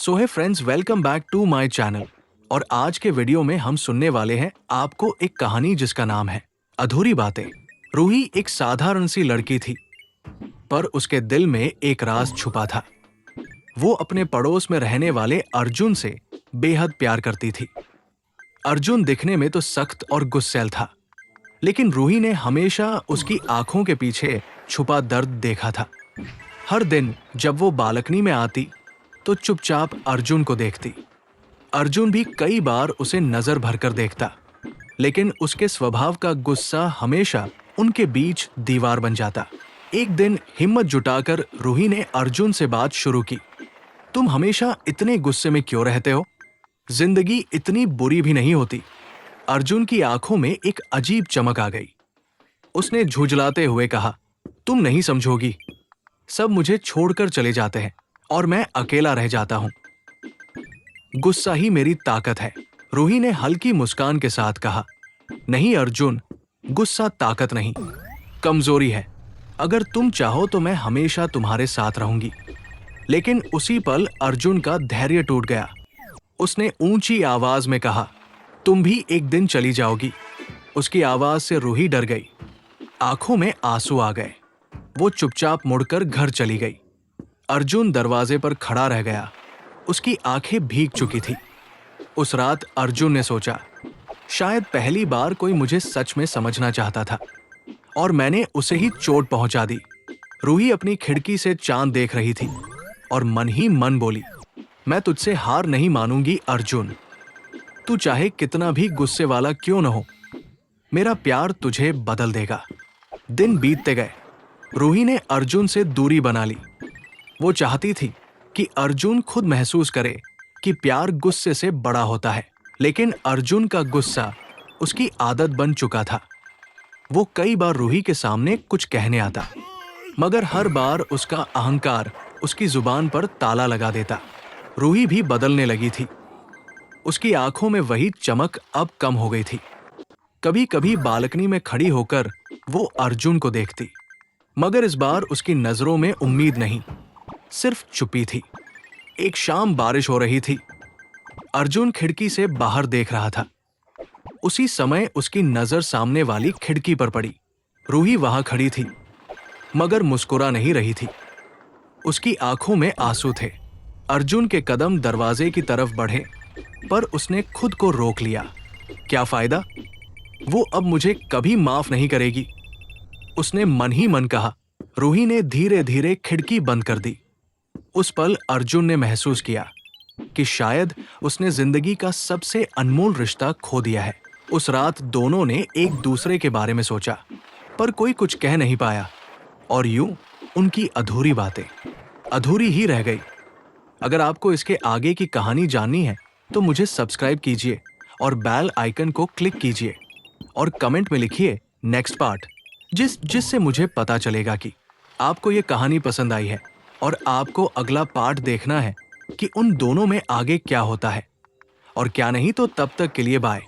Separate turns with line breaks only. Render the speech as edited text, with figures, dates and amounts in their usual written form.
सो है friends, welcome back to my channel. और आज के वीडियो में हम सुनने वाले हैं आपको एक कहानी जिसका नाम है अधूरी बातें। रूही एक साधारण सी लड़की थी, पर उसके दिल में एक राज छुपा था। वो अपने पड़ोस में रहने वाले अर्जुन से बेहद प्यार करती थी। अर्जुन दिखने में तो सख्त और गुस्सैल था, लेकिन रूही ने हमेशा उसकी आंखों के पीछे छुपा दर्द देखा था। हर दिन जब वो बालकनी में आती तो चुपचाप अर्जुन को देखती। अर्जुन भी कई बार उसे नजर भरकर देखता, लेकिन उसके स्वभाव का गुस्सा हमेशा उनके बीच दीवार बन जाता। एक दिन हिम्मत जुटाकर रूही ने अर्जुन से बात शुरू की। तुम हमेशा इतने गुस्से में क्यों रहते हो? जिंदगी इतनी बुरी भी नहीं होती। अर्जुन की आंखों में एक अजीब चमक आ गई। उसने झुंझलाते हुए कहा, तुम नहीं समझोगी। सब मुझे छोड़कर चले जाते हैं और मैं अकेला रह जाता हूं। गुस्सा ही मेरी ताकत है। रूही ने हल्की मुस्कान के साथ कहा, नहीं अर्जुन, गुस्सा ताकत नहीं, कमजोरी है। अगर तुम चाहो तो मैं हमेशा तुम्हारे साथ रहूंगी। लेकिन उसी पल अर्जुन का धैर्य टूट गया। उसने ऊंची आवाज में कहा, तुम भी एक दिन चली जाओगी। उसकी आवाज से रूही डर गई। आंखों में आंसू आ गए। वो चुपचाप मुड़कर घर चली गई। अर्जुन दरवाजे पर खड़ा रह गया। उसकी आंखें भीग चुकी थी। उस रात अर्जुन ने सोचा, शायद पहली बार कोई मुझे सच में समझना चाहता था और मैंने उसे ही चोट पहुंचा दी। रूही अपनी खिड़की से चांद देख रही थी और मन ही मन बोली, मैं तुझसे हार नहीं मानूंगी अर्जुन। तू चाहे कितना भी गुस्से वाला क्यों न हो, मेरा प्यार तुझे बदल देगा। दिन बीतते गए। रूही ने अर्जुन से दूरी बना ली। वो चाहती थी कि अर्जुन खुद महसूस करे कि प्यार गुस्से से बड़ा होता है, लेकिन अर्जुन का गुस्सा उसकी आदत बन चुका था। वो कई बार रूही के सामने कुछ कहने आता, मगर हर बार उसका अहंकार उसकी जुबान पर ताला लगा देता। रूही भी बदलने लगी थी। उसकी आंखों में वही चमक अब कम हो गई थी। कभी कभी बालकनी में खड़ी होकर वो अर्जुन को देखती, मगर इस बार उसकी नजरों में उम्मीद नहीं, सिर्फ चुप्पी थी। एक शाम बारिश हो रही थी। अर्जुन खिड़की से बाहर देख रहा था। उसी समय उसकी नजर सामने वाली खिड़की पर पड़ी। रूही वहां खड़ी थी, मगर मुस्कुरा नहीं रही थी। उसकी आंखों में आंसू थे। अर्जुन के कदम दरवाजे की तरफ बढ़े, पर उसने खुद को रोक लिया। क्या फायदा? वो अब मुझे कभी माफ नहीं करेगी, उसने मन ही मन कहा। रूही ने धीरे धीरे खिड़की बंद कर दी। उस पल अर्जुन ने महसूस किया कि शायद उसने जिंदगी का सबसे अनमोल रिश्ता खो दिया है। उस रात दोनों ने एक दूसरे के बारे में सोचा, पर कोई कुछ कह नहीं पाया और यूं उनकी अधूरी बातें अधूरी ही रह गई। अगर आपको इसके आगे की कहानी जाननी है तो मुझे सब्सक्राइब कीजिए और बेल आइकन को क्लिक कीजिए और कमेंट में लिखिए नेक्स्ट पार्ट, जिससे मुझे पता चलेगा कि आपको ये कहानी पसंद आई है और आपको अगला पार्ट देखना है कि उन दोनों में आगे क्या होता है और क्या नहीं। तो तब तक के लिए बाय।